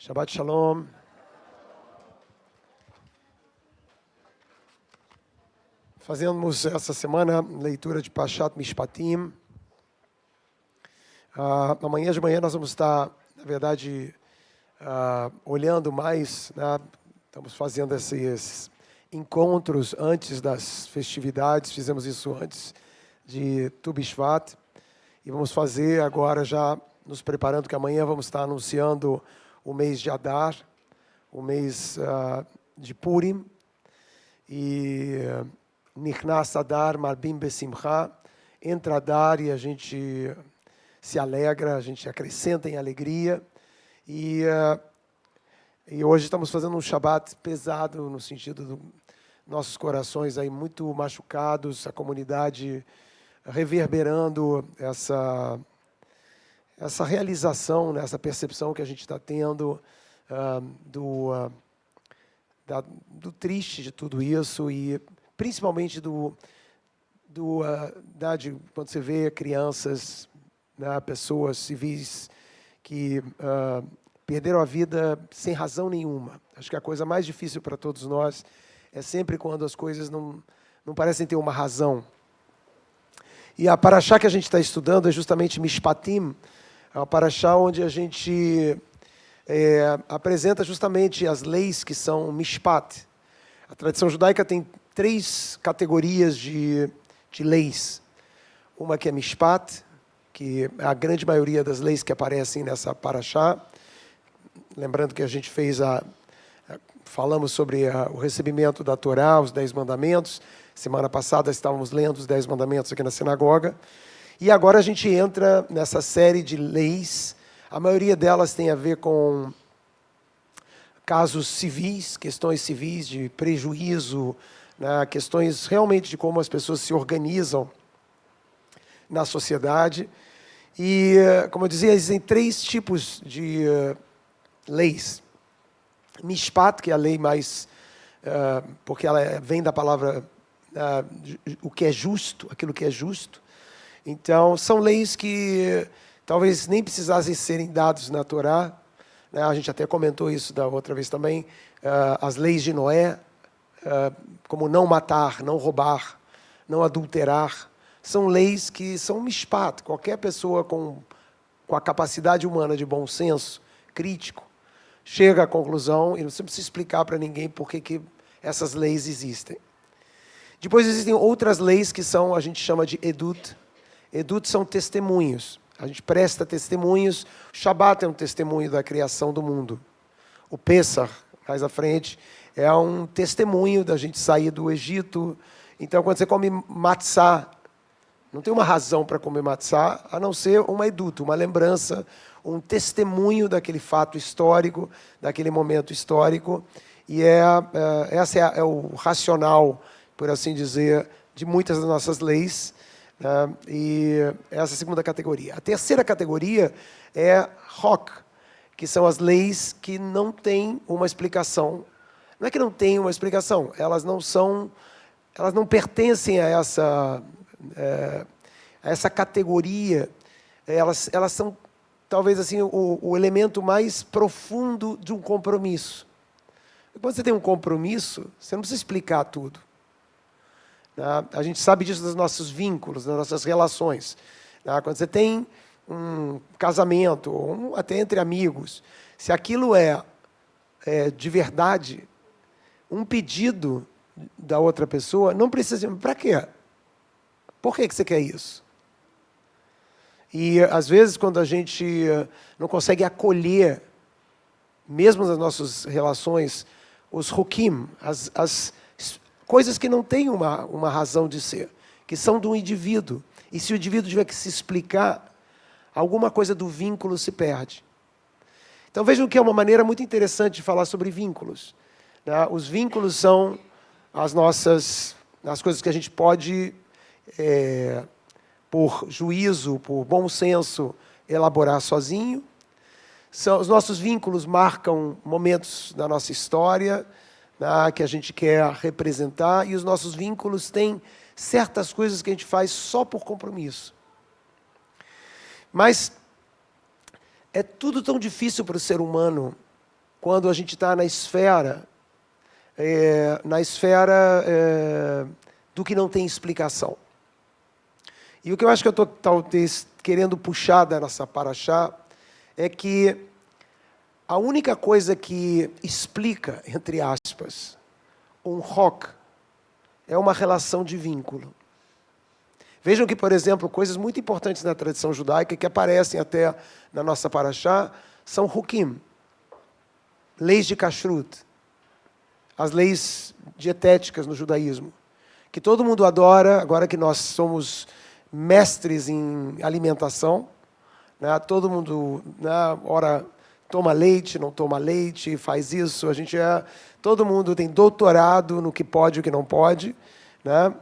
Shabbat Shalom. Fazemos essa semana leitura de Parashat Mishpatim. Amanhã de manhã nós vamos estar, na verdade, olhando mais, né? Estamos fazendo esses encontros antes das festividades, fizemos isso antes de Tu B'Shvat, e vamos fazer agora já, nos preparando, que amanhã vamos estar anunciando o mês de Adar, o mês de Purim, e Nichnas Adar Marbim Besimcha, entra Adar e a gente se alegra, a gente acrescenta em alegria, e hoje estamos fazendo um Shabbat pesado, no sentido dos nossos corações aí muito machucados, a comunidade reverberando essa realização, né, essa percepção que a gente está tendo do triste de tudo isso, e principalmente de quando você vê crianças, né, pessoas civis que perderam a vida sem razão nenhuma. Acho que a coisa mais difícil para todos nós é sempre quando as coisas não parecem ter uma razão. E a parashá que a gente está estudando é justamente Mishpatim, é uma parashá onde a gente apresenta justamente as leis que são Mishpat. A tradição judaica tem 3 categorias de leis. Uma que é Mishpat, que é a grande maioria das leis que aparecem nessa parashá. Lembrando que a gente falamos sobre o recebimento da Torá, os 10 mandamentos. Semana passada estávamos lendo os 10 mandamentos aqui na sinagoga. E agora a gente entra nessa série de leis. A maioria delas tem a ver com casos civis, questões civis de prejuízo, né, questões realmente de como as pessoas se organizam na sociedade. E, como eu dizia, existem 3 tipos de leis. Mishpat, que é a lei mais... porque ela vem da palavra o que é justo, aquilo que é justo. Então, são leis que talvez nem precisassem serem dados na Torá, né? A gente até comentou isso da outra vez também. As leis de Noé, como não matar, não roubar, não adulterar, são leis que são mishpat. Qualquer pessoa com a capacidade humana de bom senso, crítico, chega à conclusão, e não precisa explicar para ninguém por que essas leis existem. Depois existem outras leis que a gente chama de edut. Edut são testemunhos. A gente presta testemunhos. O Shabat é um testemunho da criação do mundo. O Pesach, mais à frente, é um testemunho da gente sair do Egito. Então, quando você come matzá, não tem uma razão para comer matzá, a não ser uma edut, uma lembrança, um testemunho daquele fato histórico, daquele momento histórico. E esse é o racional, por assim dizer, de muitas das nossas leis. E essa é a segunda categoria. A terceira categoria é Hok, que são as leis que não têm uma explicação. Não é que não têm uma explicação, elas não pertencem a essa categoria. Elas são, talvez assim, o elemento mais profundo de um compromisso. Quando você tem um compromisso, você não precisa explicar tudo. A gente sabe disso dos nossos vínculos, das nossas relações. Quando você tem um casamento, ou até entre amigos, se aquilo é de verdade, um pedido da outra pessoa, não precisa dizer, para quê? Por que você quer isso? E, às vezes, quando a gente não consegue acolher, mesmo nas nossas relações, os hukim, as coisas que não têm uma razão de ser, que são de um indivíduo. E se o indivíduo tiver que se explicar, alguma coisa do vínculo se perde. Então vejam que é uma maneira muito interessante de falar sobre vínculos. Né? Os vínculos são as coisas que a gente pode, por juízo, por bom senso, elaborar sozinho. Os nossos vínculos marcam momentos da nossa história, que a gente quer representar, e os nossos vínculos têm certas coisas que a gente faz só por compromisso. Mas é tudo tão difícil para o ser humano quando a gente está na esfera do que não tem explicação. E o que eu acho que eu estou talvez querendo puxar da nossa paraxá é que a única coisa que explica, entre aspas, um rock é uma relação de vínculo. Vejam que, por exemplo, coisas muito importantes na tradição judaica que aparecem até na nossa paraxá são hukim, leis de kashrut, as leis dietéticas no judaísmo, que todo mundo adora, agora que nós somos mestres em alimentação, né? Todo mundo, ora, toma leite, não toma leite, faz isso, todo mundo tem doutorado no que pode e o que não pode, né?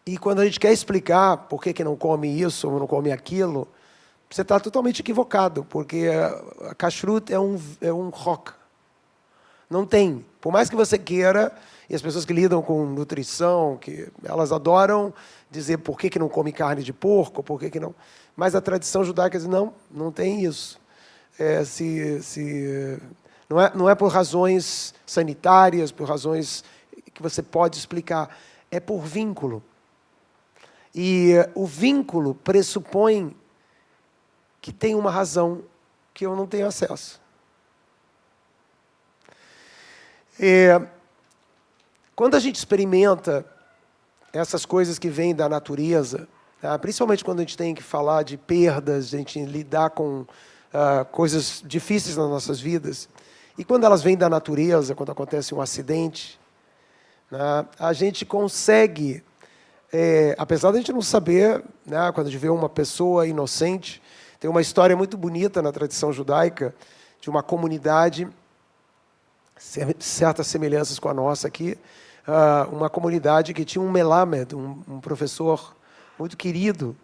E quando a gente quer explicar por que não come isso ou não come aquilo, você está totalmente equivocado, porque a kashrut é um rock. Não tem. Por mais que você queira, e as pessoas que lidam com nutrição, que elas adoram dizer por que não come carne de porco, por que não... Mas a tradição judaica diz, não tem isso. Não é por razões sanitárias, por razões que você pode explicar, é por vínculo. E o vínculo pressupõe que tem uma razão que eu não tenho acesso. Quando a gente experimenta essas coisas que vêm da natureza, principalmente quando a gente tem que falar de perdas, a gente lidar com coisas difíceis nas nossas vidas, e quando elas vêm da natureza, quando acontece um acidente, a gente consegue, apesar de a gente não saber, quando a gente vê uma pessoa inocente, tem uma história muito bonita na tradição judaica de uma comunidade, certas semelhanças com a nossa aqui, uma comunidade que tinha um melamed, um professor muito querido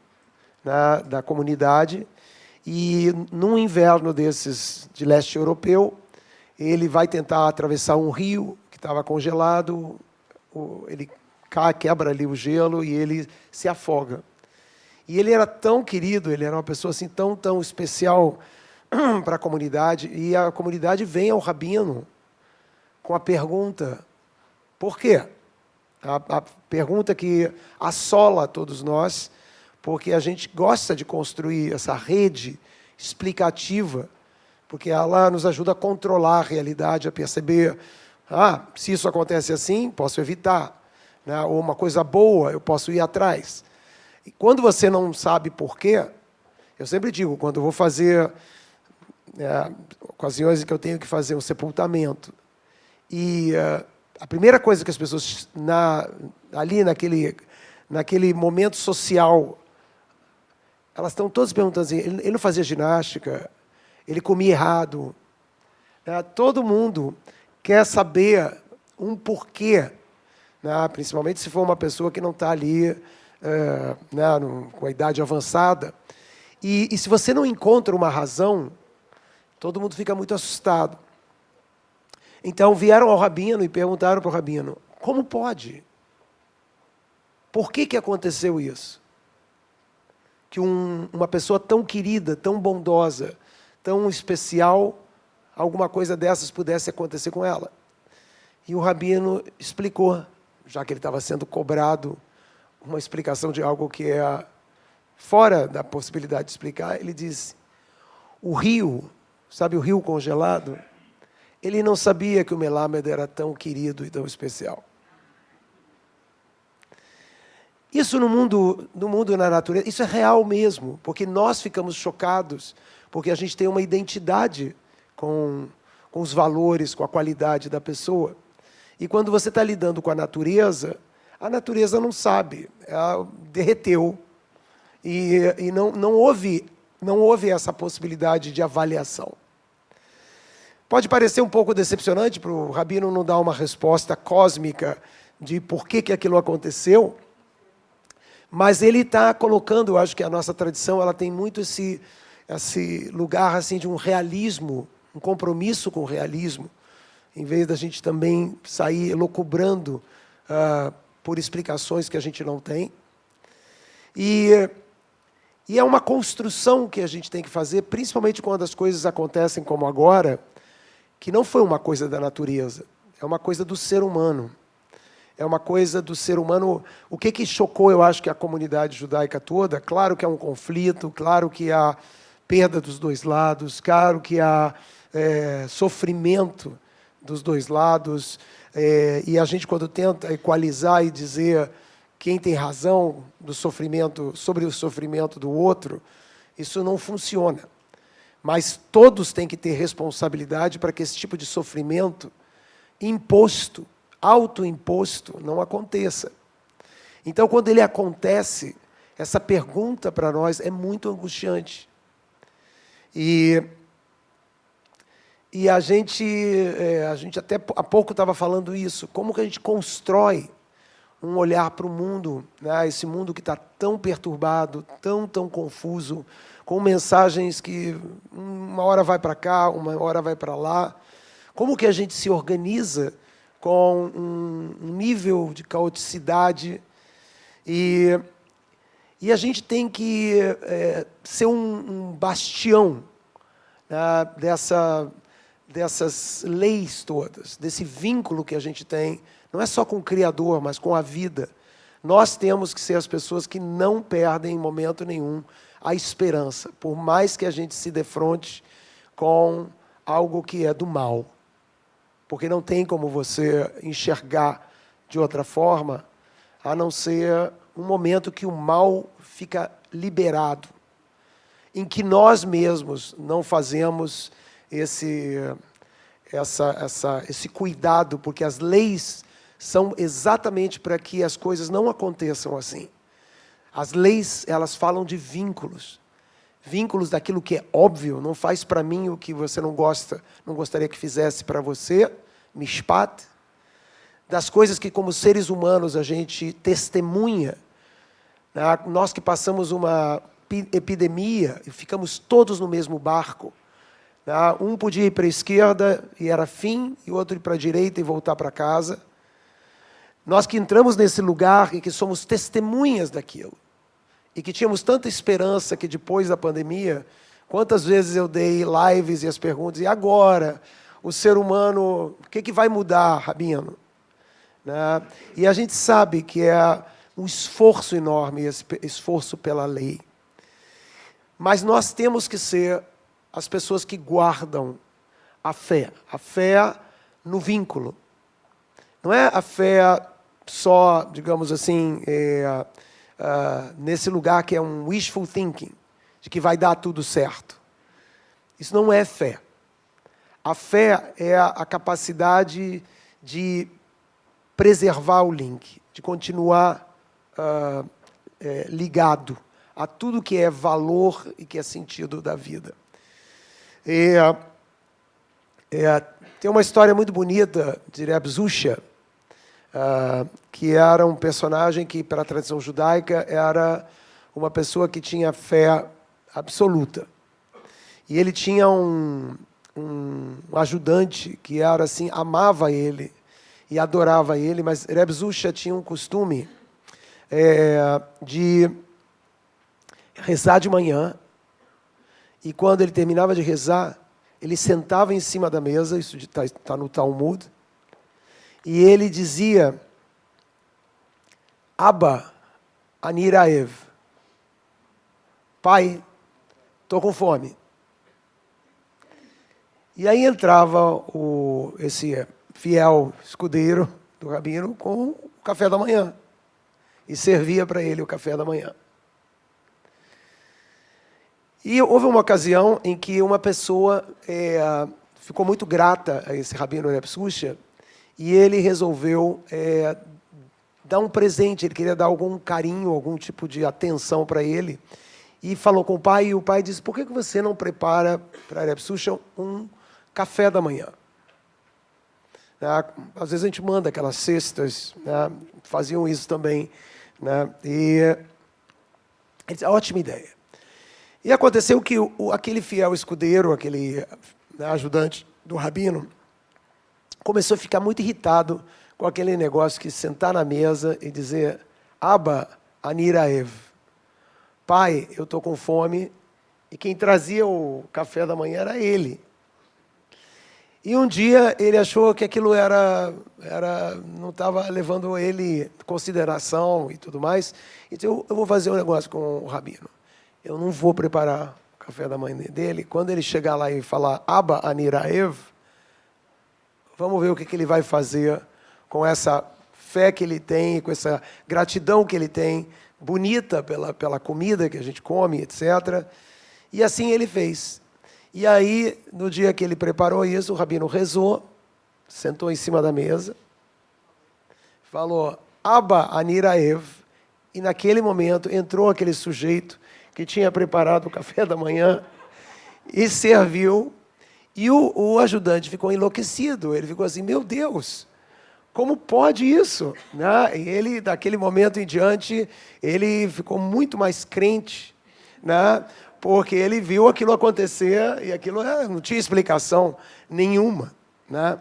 da comunidade, e num inverno desses de leste europeu, ele vai tentar atravessar um rio que estava congelado, ele quebra ali o gelo e ele se afoga. E ele era tão querido, ele era uma pessoa assim tão especial para a comunidade, e a comunidade vem ao rabino com a pergunta, por quê? A pergunta que assola todos nós, porque a gente gosta de construir essa rede explicativa, porque ela nos ajuda a controlar a realidade, a perceber, se isso acontece assim, posso evitar, ou uma coisa boa, eu posso ir atrás. E quando você não sabe por quê, eu sempre digo, quando eu vou fazer ocasiões em que eu tenho que fazer um sepultamento, e a primeira coisa que as pessoas, ali naquele momento social, elas estão todas perguntando assim, ele não fazia ginástica, ele comia errado. Todo mundo quer saber um porquê, principalmente se for uma pessoa que não está ali com a idade avançada. E se você não encontra uma razão, todo mundo fica muito assustado. Então vieram ao rabino e perguntaram para o rabino, como pode? Por que aconteceu isso? Que uma pessoa tão querida, tão bondosa, tão especial, alguma coisa dessas pudesse acontecer com ela. E o rabino explicou, já que ele estava sendo cobrado uma explicação de algo que é fora da possibilidade de explicar, ele disse, o rio, sabe o rio congelado? Ele não sabia que o melamed era tão querido e tão especial. Isso no mundo na natureza, isso é real mesmo, porque nós ficamos chocados, porque a gente tem uma identidade com os valores, com a qualidade da pessoa. E quando você está lidando com a natureza não sabe, ela derreteu. E não houve essa possibilidade de avaliação. Pode parecer um pouco decepcionante para o rabino não dar uma resposta cósmica de por que aquilo aconteceu, mas ele está colocando, eu acho que a nossa tradição ela tem muito esse lugar assim, de um realismo, um compromisso com o realismo, em vez da gente também sair elucubrando por explicações que a gente não tem. E E é uma construção que a gente tem que fazer, principalmente quando as coisas acontecem como agora, que não foi uma coisa da natureza, é uma coisa do ser humano. É uma coisa do ser humano. O que chocou, eu acho, que a comunidade judaica toda? Claro que há um conflito, claro que há perda dos dois lados, claro que há sofrimento dos dois lados, e a gente, quando tenta equalizar e dizer quem tem razão do sofrimento, sobre o sofrimento do outro, isso não funciona. Mas todos têm que ter responsabilidade para que esse tipo de sofrimento imposto, autoimposto, não aconteça. Então, quando ele acontece, essa pergunta para nós é muito angustiante. E a gente até há pouco estava falando isso, como que a gente constrói um olhar para o mundo, né? Esse mundo que está tão perturbado, tão confuso, com mensagens que uma hora vai para cá, uma hora vai para lá. Como que a gente se organiza com um nível de caoticidade e a gente tem que ser um bastião, né, dessas leis todas, desse vínculo que a gente tem, não é só com o Criador, mas com a vida. Nós temos que ser as pessoas que não perdem em momento nenhum a esperança, por mais que a gente se defronte com algo que é do mal. Porque não tem como você enxergar de outra forma, a não ser um momento que o mal fica liberado, em que nós mesmos não fazemos esse cuidado, porque as leis são exatamente para que as coisas não aconteçam assim. As leis, elas falam de vínculos. Vínculos daquilo que é óbvio, não faz para mim o que você não gostaria que fizesse para você, mishpat. Das coisas que, como seres humanos, a gente testemunha. Né? Nós que passamos uma epidemia e ficamos todos no mesmo barco. Né? Um podia ir para a esquerda e era fim, e o outro ir para a direita e voltar para casa. Nós que entramos nesse lugar e que somos testemunhas daquilo, e que tínhamos tanta esperança que depois da pandemia, quantas vezes eu dei lives e as perguntas, e agora, o ser humano, o que vai mudar, Rabino? Né? E a gente sabe que é um esforço enorme, esse esforço pela lei. Mas nós temos que ser as pessoas que guardam a fé no vínculo. Não é a fé só, digamos assim, nesse lugar que é um wishful thinking, de que vai dar tudo certo. Isso não é fé. A fé é a capacidade de preservar o link, de continuar ligado a tudo que é valor e que é sentido da vida. Tem uma história muito bonita de Reb Zusha, que era um personagem que, para a tradição judaica, era uma pessoa que tinha fé absoluta. E ele tinha um ajudante que era assim, amava ele e adorava ele, mas Reb Zusha tinha um costume de rezar de manhã, e quando ele terminava de rezar, ele sentava em cima da mesa, isso está no Talmud, e ele dizia: Abba, ani raev. Pai, estou com fome. E aí entrava esse fiel escudeiro do rabino com o café da manhã. E servia para ele o café da manhã. E houve uma ocasião em que uma pessoa ficou muito grata a esse rabino Reb Zusha, e ele resolveu dar um presente, ele queria dar algum carinho, algum tipo de atenção para ele, e falou com o pai, e o pai disse: por que você não prepara para Reb Zusha um café da manhã? Às vezes a gente manda aquelas cestas, né? Faziam isso também. Né? E ele disse: ótima ideia. E aconteceu que aquele fiel escudeiro, aquele ajudante do rabino, começou a ficar muito irritado com aquele negócio que sentar na mesa e dizer: Abba ani raev. pai, eu estou com fome, e quem trazia o café da manhã era ele. E um dia ele achou que aquilo não estava levando ele em consideração e tudo mais. Então, eu vou fazer um negócio com o rabino. Eu não vou preparar o café da manhã dele. Quando ele chegar lá e falar Abba Aniraev, vamos ver o que ele vai fazer com essa fé que ele tem, com essa gratidão que ele tem, bonita pela comida que a gente come, etc. E assim ele fez. E aí, no dia que ele preparou isso, o rabino rezou, sentou em cima da mesa, falou, Abba Aniraev, e naquele momento entrou aquele sujeito que tinha preparado o café da manhã e serviu, e o ajudante ficou enlouquecido, ele ficou assim, meu Deus, como pode isso? Né? E ele, daquele momento em diante, ele ficou muito mais crente, né? Porque ele viu aquilo acontecer e aquilo não tinha explicação nenhuma. Né?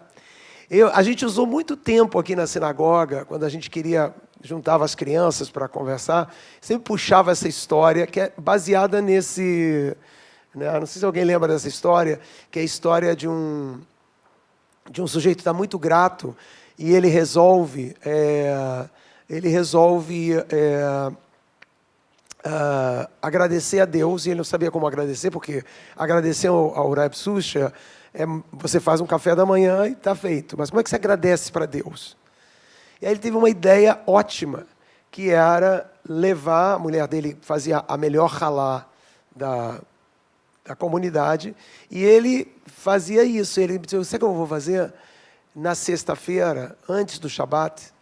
A gente usou muito tempo aqui na sinagoga, quando a gente juntava as crianças para conversar, sempre puxava essa história que é baseada nesse... Né? Não sei se alguém lembra dessa história, que é a história de um sujeito que está muito grato e ele resolve agradecer a Deus, e ele não sabia como agradecer, porque agradecer ao Reb Susha você faz um café da manhã e está feito. Mas como é que você agradece para Deus? E aí ele teve uma ideia ótima, que era levar, a mulher dele fazia a melhor halá da comunidade, e ele fazia isso. Ele disse, sabe o que eu vou fazer? Na sexta-feira, antes do Shabat,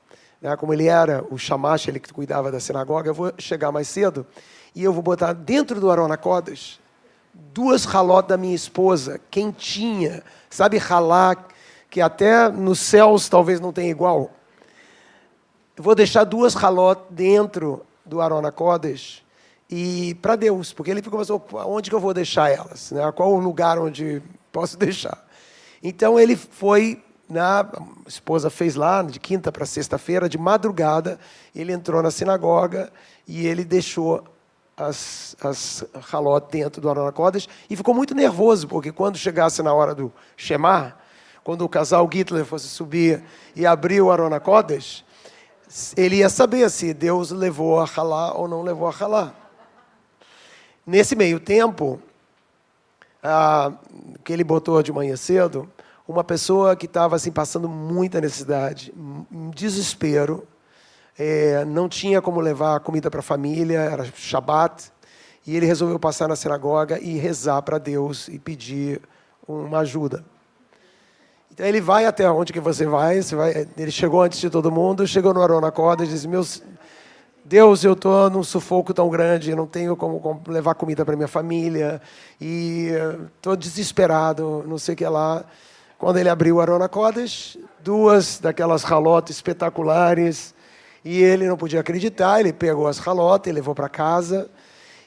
como ele era o shamash, ele que cuidava da sinagoga, eu vou chegar mais cedo e eu vou botar dentro do Aron HaKodesh 2 halot da minha esposa, quentinha, sabe, halá, que até nos céus talvez não tenha igual. Eu vou deixar 2 halot dentro do Aron HaKodesh e para Deus, porque ele ficou pensando, onde que eu vou deixar elas? Né? Qual o lugar onde posso deixar? Então ele foi... A esposa fez lá, de quinta para sexta-feira, de madrugada, ele entrou na sinagoga e ele deixou as halot dentro do Aron HaKodesh e ficou muito nervoso, porque quando chegasse na hora do Shema, quando o casal Hitler fosse subir e abrir o Aron HaKodesh, ele ia saber se Deus levou a halá ou não levou a halá. Nesse meio tempo, que ele botou de manhã cedo, uma pessoa que estava assim, passando muita necessidade, um desespero, não tinha como levar comida para a família, era Shabat, e ele resolveu passar na sinagoga e rezar para Deus e pedir uma ajuda. Então ele vai até onde que você vai, ele chegou antes de todo mundo, chegou no Aron HaKodesh e disse, Deus, eu estou num sufoco tão grande, não tenho como levar comida para minha família, e estou desesperado, não sei o que lá. Quando ele abriu o Aron HaKodesh, 2 daquelas halot espetaculares, e ele não podia acreditar, ele pegou as halot e levou para casa.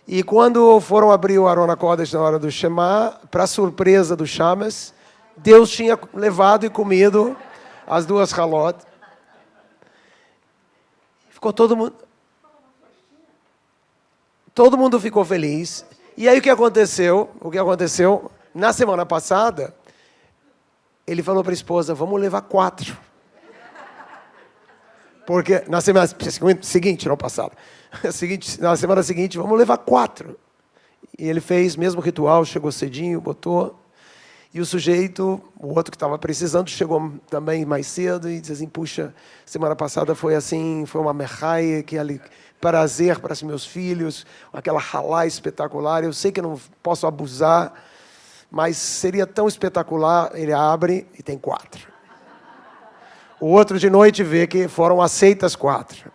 E quando foram abrir o Aron HaKodesh na hora do Shema, para surpresa do Shamas, Deus tinha levado e comido as 2 halot. Ficou todo mundo ficou feliz. E aí o que aconteceu? Na semana passada, ele falou para a esposa, vamos levar 4. Porque na semana seguinte, não passada, na semana seguinte, vamos levar 4. E ele fez o mesmo ritual, chegou cedinho, botou. E o sujeito, o outro que estava precisando, chegou também mais cedo e disse assim, puxa, semana passada foi assim, foi uma merraia, que ali, prazer para os meus filhos, aquela halá espetacular, eu sei que eu não posso abusar, mas seria tão espetacular, ele abre e tem 4. O outro de noite vê que foram aceitas 4.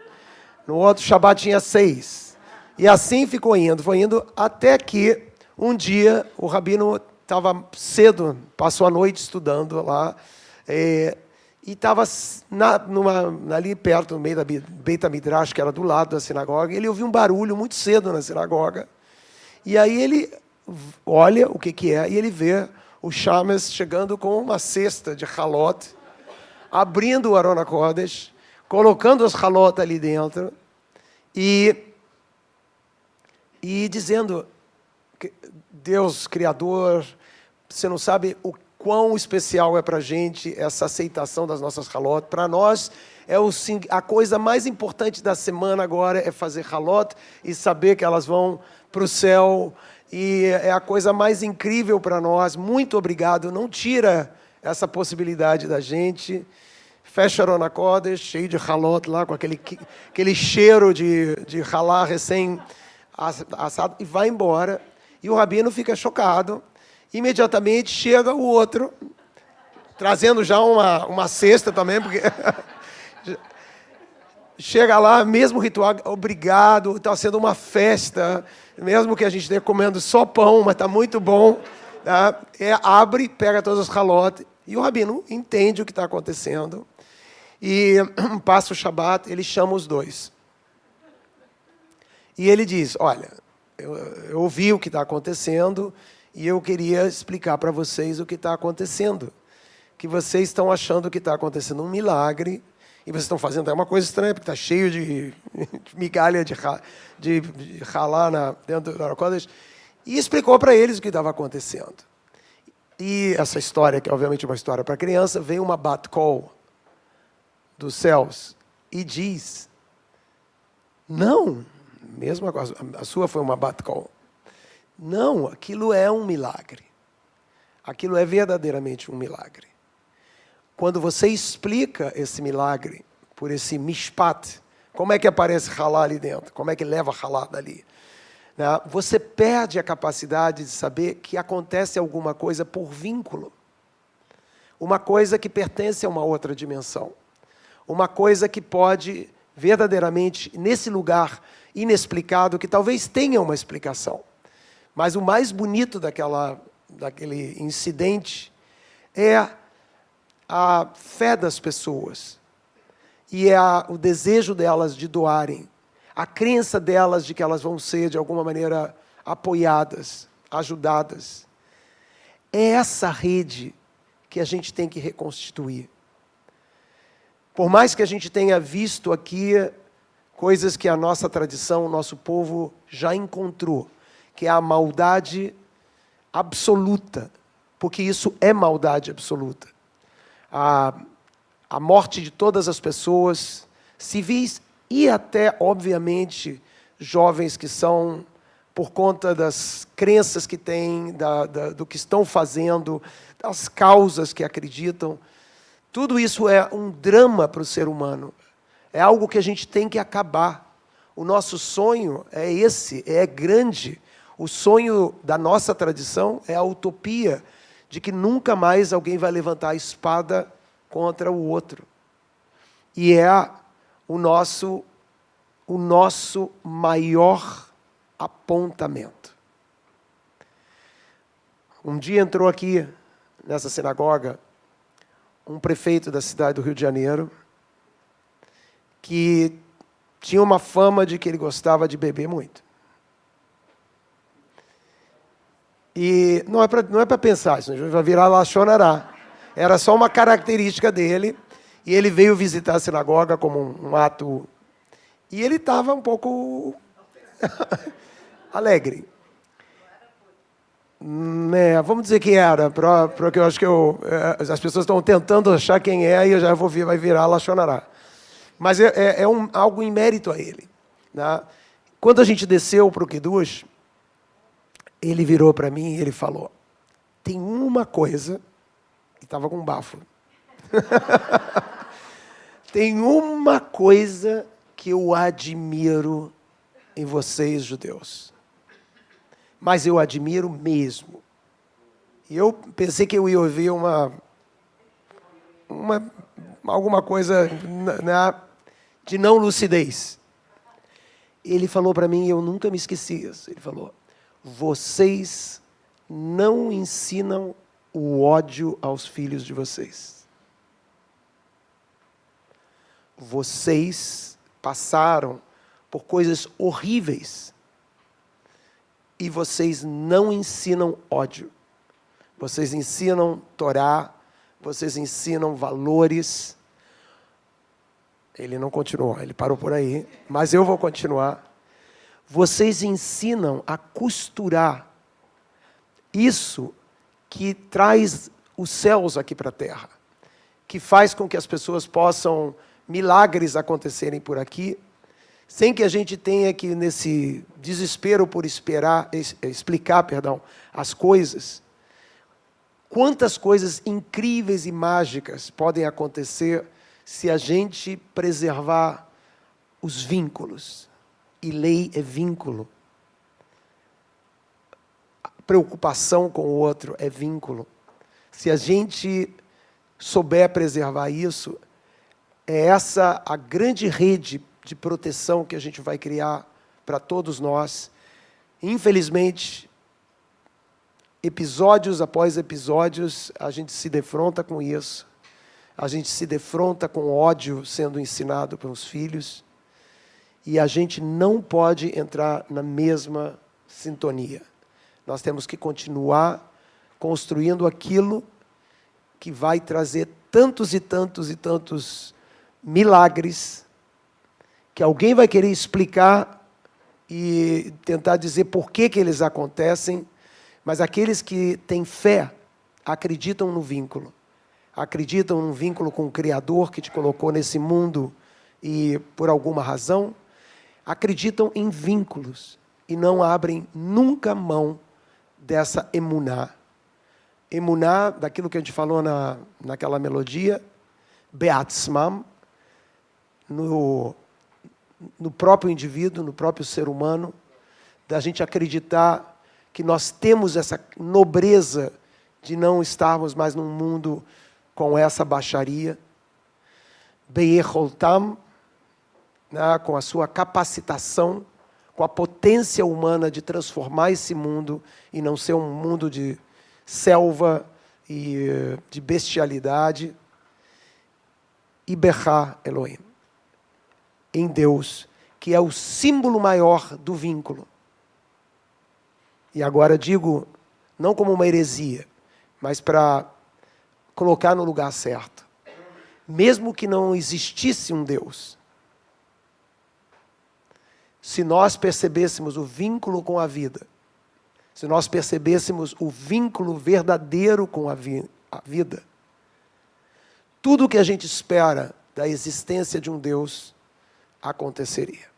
No outro Shabat tinha 6. E assim foi indo, até que um dia o rabino estava cedo, passou a noite estudando lá, e estava ali perto, no meio da Beit HaMidrash, que era do lado da sinagoga, ele ouviu um barulho muito cedo na sinagoga, e aí ele olha o que é, e ele vê o Shames chegando com uma cesta de halot, abrindo o Aron HaKodesh, colocando as halot ali dentro, e e dizendo, Deus, Criador, você não sabe o quão especial é para a gente essa aceitação das nossas halot. Para nós, a coisa mais importante da semana agora é fazer halot e saber que elas vão para o céu. E é a coisa mais incrível para nós. Muito obrigado. Não tira essa possibilidade da gente. Fecha Arona Kodesh, cheio de halot lá, com aquele cheiro de halá recém-assado, e vai embora. E o rabino fica chocado. Imediatamente chega o outro, trazendo já uma cesta também, porque chega lá, mesmo ritual, obrigado, está sendo uma festa, mesmo que a gente esteja comendo só pão, mas está muito bom. Tá? Abre, pega todos os halot, e o rabino entende o que está acontecendo. E passa o Shabat, ele chama os dois. E ele diz, olha, eu ouvi o que está acontecendo, e eu queria explicar para vocês o que está acontecendo. Que vocês estão achando que está acontecendo um milagre, e vocês estão fazendo uma coisa estranha, porque está cheio de migalha de ralá dentro da Kodesh. E explicou para eles o que estava acontecendo. E essa história, que é obviamente uma história para criança, veio uma bat kol dos céus e diz, não, mesmo a sua foi uma bat kol. Não, aquilo é um milagre. Aquilo é verdadeiramente um milagre. Quando você explica esse milagre por esse mishpat, como é que aparece halá ali dentro? Como é que leva halá dali? Você perde a capacidade de saber que acontece alguma coisa por vínculo. Uma coisa que pertence a uma outra dimensão. Uma coisa que pode, verdadeiramente, nesse lugar inexplicado, que talvez tenha uma explicação. Mas o mais bonito daquele incidente é a fé das pessoas. E é o desejo delas de doarem. A crença delas de que elas vão ser, de alguma maneira, apoiadas, ajudadas. É essa rede que a gente tem que reconstituir. Por mais que a gente tenha visto aqui coisas que a nossa tradição, o nosso povo já encontrou, que é a maldade absoluta, porque isso é maldade absoluta. A morte de todas as pessoas, civis e até, obviamente, jovens que são, por conta das crenças que têm, do que estão fazendo, das causas que acreditam. Tudo isso é um drama para o ser humano. É algo que a gente tem que acabar. O nosso sonho é esse, é grande. O sonho da nossa tradição é a utopia de que nunca mais alguém vai levantar a espada contra o outro. E é o nosso maior apontamento. Um dia entrou aqui, nessa sinagoga, um prefeito da cidade do Rio de Janeiro, que tinha uma fama de que ele gostava de beber muito. E não é para pensar, isso vai virar Lachonará. Era só uma característica dele, e ele veio visitar a sinagoga como um ato. E ele estava um pouco alegre. Vamos dizer que era, porque eu acho que as pessoas estão tentando achar quem é, e eu já vai virar Lachonará. Mas algo em mérito a ele. Né? Quando a gente desceu para o Kiddush, ele virou para mim e ele falou, tem uma coisa, e estava com um bafo, tem uma coisa que eu admiro em vocês, judeus. Mas eu admiro mesmo. E eu pensei que eu ia ouvir alguma coisa de não lucidez. Ele falou para mim, e eu nunca me esqueci isso, ele falou, vocês não ensinam o ódio aos filhos de vocês. Vocês passaram por coisas horríveis e vocês não ensinam ódio. Vocês ensinam Torá, vocês ensinam valores. Ele não continuou, ele parou por aí, mas eu vou continuar. vocês ensinam a costurar isso que traz os céus aqui para a terra, que faz com que as pessoas possam, milagres acontecerem por aqui, sem que a gente tenha que, nesse desespero por explicar as coisas. Quantas coisas incríveis e mágicas podem acontecer se a gente preservar os vínculos. E lei é vínculo. Preocupação com o outro é vínculo. Se a gente souber preservar isso, é essa a grande rede de proteção que a gente vai criar para todos nós. Infelizmente, episódios após episódios, a gente se defronta com isso. A gente se defronta com ódio sendo ensinado pelos filhos. E a gente não pode entrar na mesma sintonia. Nós temos que continuar construindo aquilo que vai trazer tantos e tantos e tantos milagres, que alguém vai querer explicar e tentar dizer por que eles acontecem, mas aqueles que têm fé acreditam no vínculo. Acreditam num vínculo com o Criador que te colocou nesse mundo e, por alguma razão, acreditam em vínculos e não abrem nunca mão dessa emuná. Emuná, daquilo que a gente falou naquela melodia, beatzmam, no próprio indivíduo, no próprio ser humano, da gente acreditar que nós temos essa nobreza de não estarmos mais num mundo com essa baixaria. Be'echoltam, com a sua capacitação, com a potência humana de transformar esse mundo e não ser um mundo de selva e de bestialidade. E Bechá Elohim, em Deus, que é o símbolo maior do vínculo. E agora digo, não como uma heresia, mas para colocar no lugar certo. Mesmo que não existisse um Deus, se nós percebêssemos o vínculo com a vida, se nós percebêssemos o vínculo verdadeiro com a vida, tudo o que a gente espera da existência de um Deus aconteceria.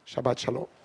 Shabbat Shalom.